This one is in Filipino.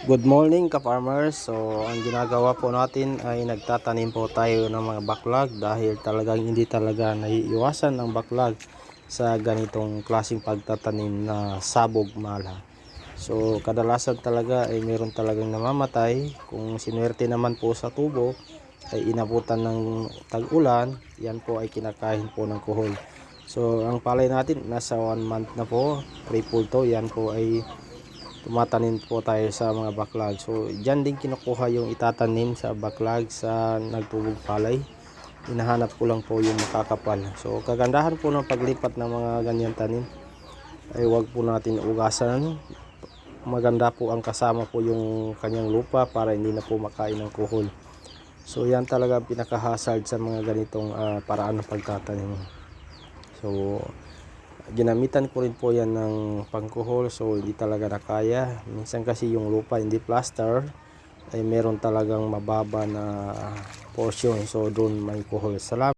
Good morning ka-farmers. So ang ginagawa po natin ay nagtatanim po tayo ng mga backlog dahil talagang hindi talaga naiiwasan ang backlog sa ganitong klaseng pagtatanim na sabog mala. So kadalasan talaga ay meron talagang namamatay. Kung sinuwerte naman po sa tubo ay inabutan ng tag-ulan, yan po ay kinakain po ng kuhol. So ang palay natin nasa 1 month na po, triple to, yan po ay tumatanim po tayo sa mga backlog. So dyan din kinukuha yung itatanim sa backlog sa nagtubog palay. Hinahanap ko lang po yung makakapal. So kagandahan po ng paglipat ng mga ganyan tanim ay wag po natin ugasan. Maganda po ang kasama po yung kanyang lupa para hindi na po makain ng kuhol. So yan talaga pinaka-hazard sa mga ganitong paraan ng pagtatanim. So ginamitan ko rin po yan ng pangkuhol, so hindi talaga nakaya. Minsan kasi yung lupa hindi plaster ay meron talagang mababa na portion, so doon may kuhol. Salamat.